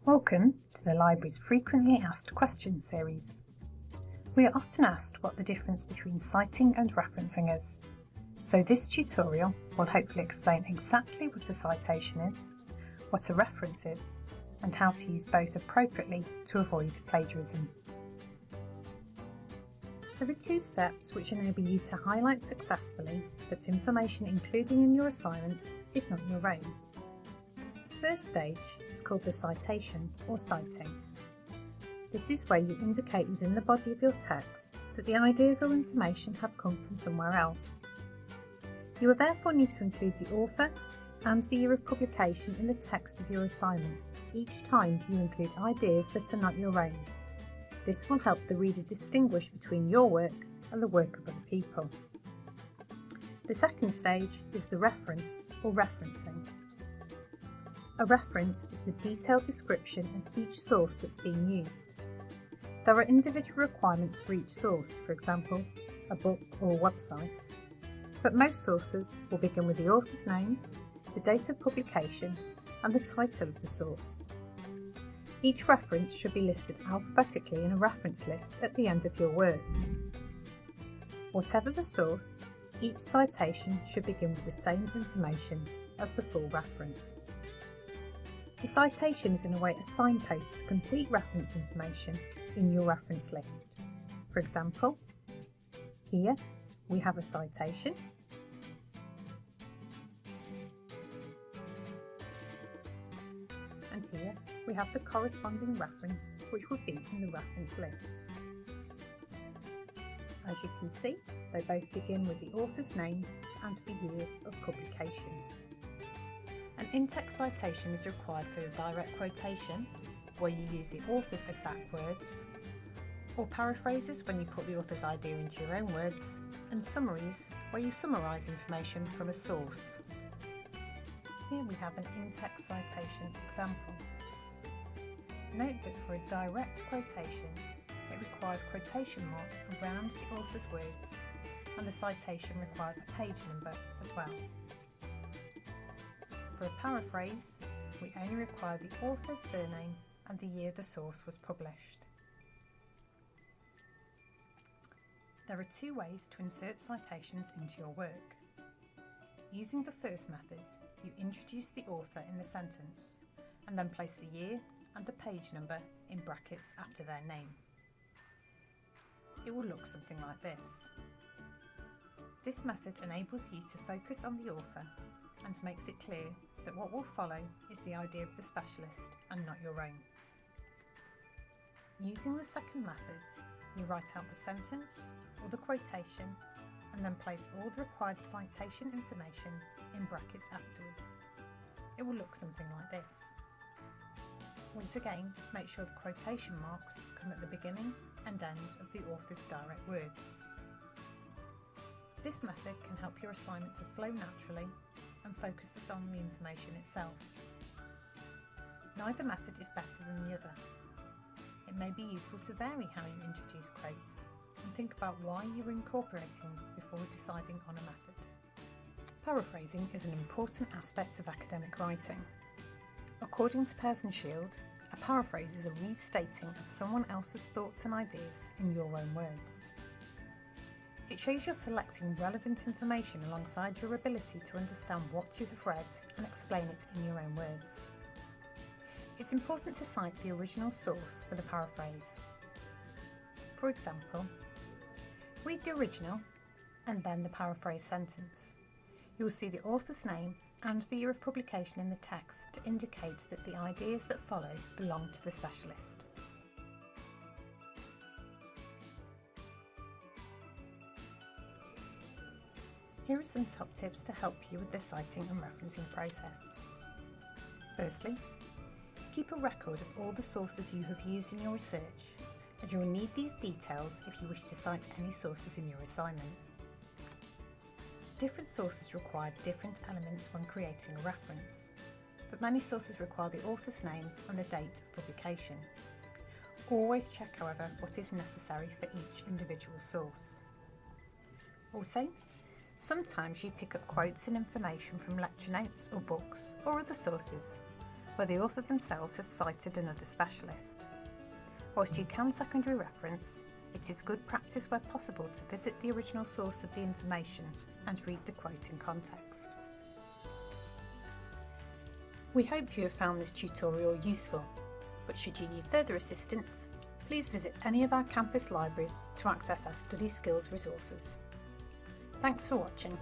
Welcome to the library's Frequently Asked Questions series. We are often asked what the difference between citing and referencing is, so this tutorial will hopefully explain exactly what a citation is, what a reference is, and how to use both appropriately to avoid plagiarism. There are two steps which enable you to highlight successfully that information included in your assignments is not your own. The first stage is called the citation or citing. This is where you indicate within the body of your text that the ideas or information have come from somewhere else. You will therefore need to include the author and the year of publication in the text of your assignment each time you include ideas that are not your own. This will help the reader distinguish between your work and the work of other people. The second stage is the reference or referencing. A reference is the detailed description of each source that's being used. There are individual requirements for each source, for example, a book or a website, but most sources will begin with the author's name, the date of publication, and the title of the source. Each reference should be listed alphabetically in a reference list at the end of your work. Whatever the source, each citation should begin with the same information as the full reference. The citation is in a way a signpost of complete reference information in your reference list. For example, here we have a citation, and here we have the corresponding reference which would be in the reference list. As you can see, they both begin with the author's name and the year of publication. An in-text citation is required for a direct quotation, where you use the author's exact words, or paraphrases when you put the author's idea into your own words, and summaries where you summarise information from a source. Here we have an in-text citation example. Note that for a direct quotation, it requires quotation marks around the author's words, and the citation requires a page number as well. For a paraphrase, we only require the author's surname and the year the source was published. There are two ways to insert citations into your work. Using the first method, you introduce the author in the sentence and then place the year and the page number in brackets after their name. It will look something like this. This method enables you to focus on the author and makes it clear that what will follow is the idea of the specialist and not your own. Using the second method, you write out the sentence or the quotation and then place all the required citation information in brackets afterwards. It will look something like this. Once again, make sure the quotation marks come at the beginning and end of the author's direct words. This method can help your assignment to flow naturally and focuses on the information itself. Neither method is better than the other. It may be useful to vary how you introduce quotes and think about why you're incorporating before deciding on a method. Paraphrasing is an important aspect of academic writing. According to Pearson and Shield, a paraphrase is a restating of someone else's thoughts and ideas in your own words. It shows you're selecting relevant information alongside your ability to understand what you have read and explain it in your own words. It's important to cite the original source for the paraphrase. For example, read the original and then the paraphrase sentence. You will see the author's name and the year of publication in the text to indicate that the ideas that follow belong to the specialist. Here are some top tips to help you with the citing and referencing process. Firstly, keep a record of all the sources you have used in your research, and you will need these details if you wish to cite any sources in your assignment. Different sources require different elements when creating a reference, but many sources require the author's name and the date of publication. Always check, however, what is necessary for each individual source. Also, sometimes you pick up quotes and information from lecture notes or books or other sources, where the author themselves has cited another specialist. Whilst you can secondary reference, it is good practice where possible to visit the original source of the information and read the quote in context. We hope you have found this tutorial useful, but should you need further assistance, please visit any of our campus libraries to access our study skills resources. Thanks for watching.